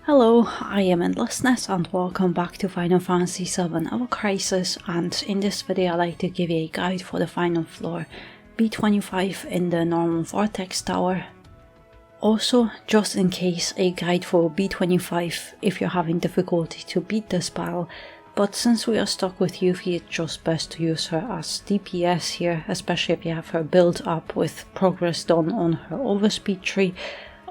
Hello, I am Endlessness and welcome back to Final Fantasy VII Ever Crisis, and in this video I'd like to give you a guide for the final floor, B25 in the normal Vortex Tower. Also, just in case, a guide for B25 if you're having difficulty to beat this battle, but since we are stuck with Yuffie, it's just best to use her as DPS here, especially if you have her build up with progress done on her overspeed tree,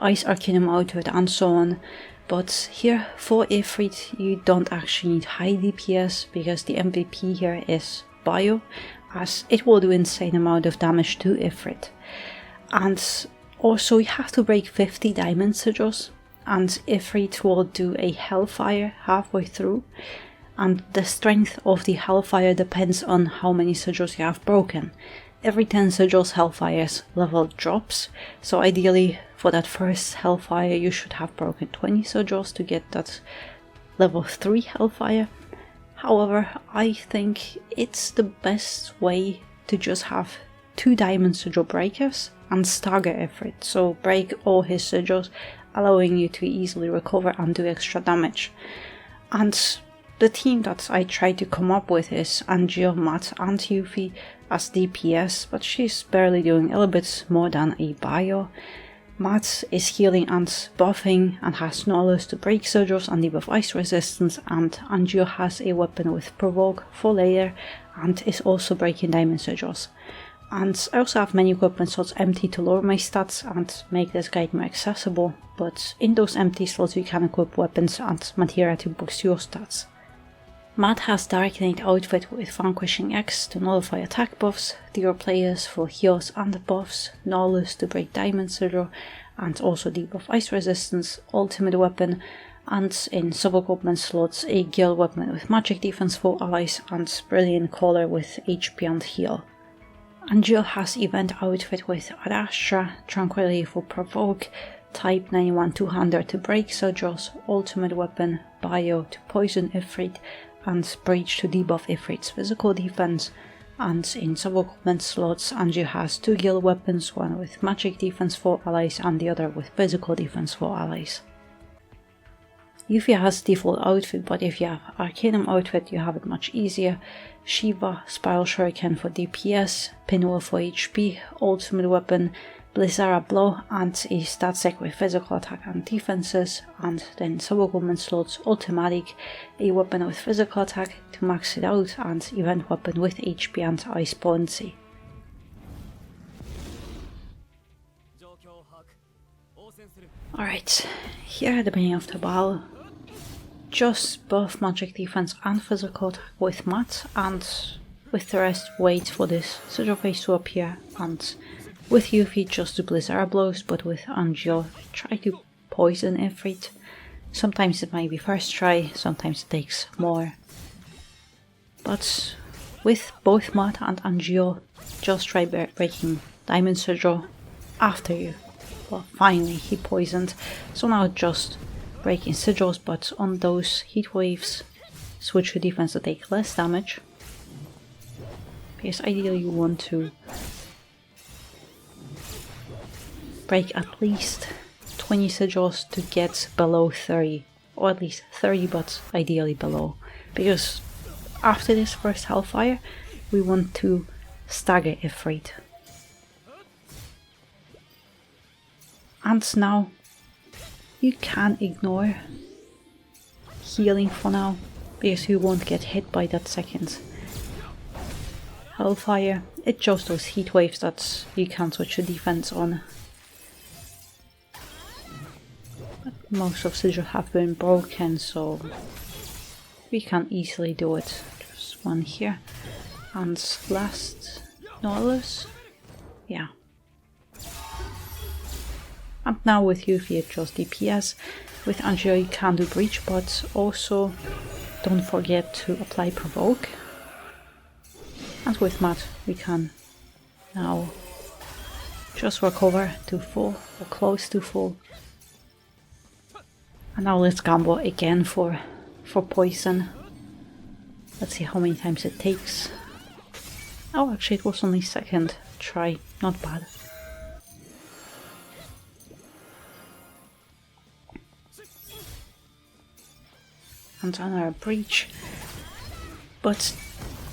Ice Arcanum outfit and so on. But here, for Ifrit, you don't actually need high DPS, because the MVP here is Bio, as it will do insane amount of damage to Ifrit. And also you have to break 50 diamond sigils, and Ifrit will do a Hellfire halfway through, and the strength of the Hellfire depends on how many sigils you have broken. Every 10 sigils Hellfire's level drops, so ideally for that first Hellfire you should have broken 20 sigils to get that level 3 Hellfire. However, I think it's the best way to just have 2 diamond sigil breakers and stagger Ifrit, so break all his sigils, allowing you to easily recover and do extra damage. And the team that I tried to come up with is Angel, Matt and Yuffie as DPS, but she's barely doing a little bit more than a Bio. Matt is healing and buffing and has knowledge to break sigils and debuff ice resistance, and Angel has a weapon with provoke for layer and is also breaking diamond sigils. And I also have many equipment slots empty to lower my stats and make this guide more accessible, but in those empty slots you can equip weapons and materia to boost your stats. Matt has Dark Knight outfit with Vanquishing X to nullify attack buffs, Dear Players for heals and buffs, Knowledge to break diamond sigil and also debuff ice resistance, ultimate weapon, and in sub-equipment slots a Gale weapon with magic defense for allies and Brilliant Collar with HP and heal. Angel has event outfit with Arastra, Tranquility for provoke, Type 91-200 to break sigils, ultimate weapon, Bio to poison Ifrit, and Breach to debuff Ifrit's physical defense. And in sub-equipment slots, Angel has 2 Gale weapons, one with magic defense for allies and the other with physical defense for allies. Yuffie has default outfit, but if you have Arcanum outfit you have it much easier. Shiva, Spiral Shuriken for DPS, Pinwheel for HP, ultimate weapon, Blizzara Blow and a stat sec with physical attack and defenses, and then sub-equipment slots Ultimatic, a weapon with physical attack to max it out, and event weapon with HP and ice potency. Alright, here at the beginning of the battle, just buff magic defense and physical attack with Matt, and with the rest wait for this sigil phase to appear, and with Yuffie just do Blizzara blows, but with Angel try to poison Ifrit. Sometimes it might be first try, sometimes it takes more. But with both Matt and Angel, just try breaking diamond sigil after you. Well, finally he poisoned, so now just breaking sigils, but on those heat waves switch to defense to take less damage, because ideally you want to break at least 20 sigils to get below 30, or at least 30 but ideally below, because after this first Hellfire we want to stagger Ifrit. And now you can ignore healing for now, because you won't get hit by that second Hellfire. It's just those heat waves that you can switch to defense on. But most of sigils have been broken, so we can easily do it. Just one here. And last Knowledge. Yeah. And now with Yuffie it's just DPS. With Angel you can do Breach, but also don't forget to apply Provoke. And with Matt we can now just recover to full or close to full. And now let's gamble again for poison. Let's see how many times it takes. Oh, actually it was only second. try, not bad. And another breach. But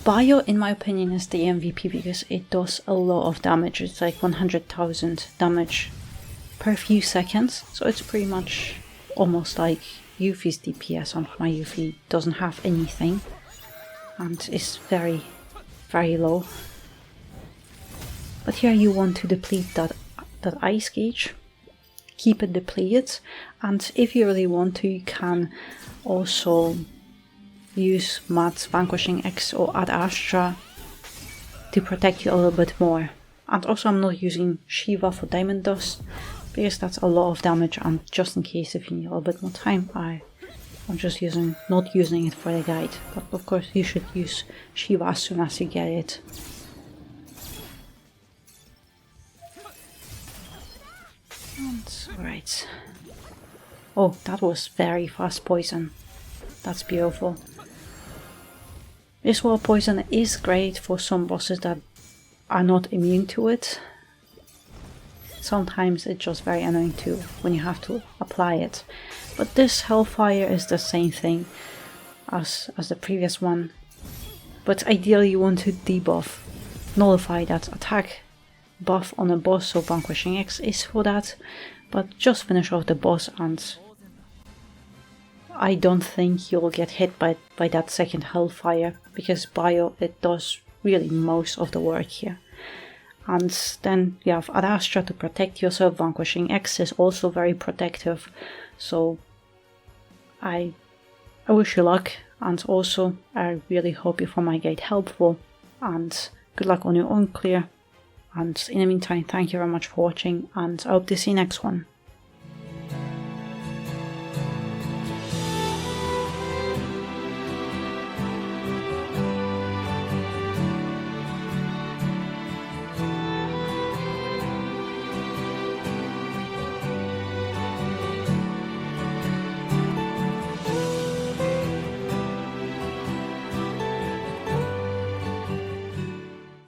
Bio, in my opinion, is the MVP because it does a lot of damage. It's like 100,000 damage per few seconds. So it's pretty much almost like Yuffie's DPS, and my Yuffie doesn't have anything. And is very, very low. But here you want to deplete that ice gauge. Keep it depleted. And if you really want to, you can also use Matt's Vanquishing X or Ad Astra to protect you a little bit more. And also I'm not using Shiva for Diamond Dust because that's a lot of damage, and just in case if you need a little bit more time, I'm just not using it for the guide. But of course you should use Shiva as soon as you get it. Alright. Oh, that was very fast poison. That's beautiful. This wall poison is great for some bosses that are not immune to it. Sometimes it's just very annoying too when you have to apply it. But this Hellfire is the same thing as the previous one. But ideally you want to debuff, nullify that attack buff on a boss, so Vanquishing X is for that. But just finish off the boss, and I don't think you'll get hit by that second Hellfire, because Bio, it does really most of the work here. And then you have Ad Astra to protect yourself. Vanquishing X is also very protective, so I wish you luck, and also I really hope you found my guide helpful, and good luck on your own clear. And in the meantime, thank you very much for watching, and I hope to see you next one.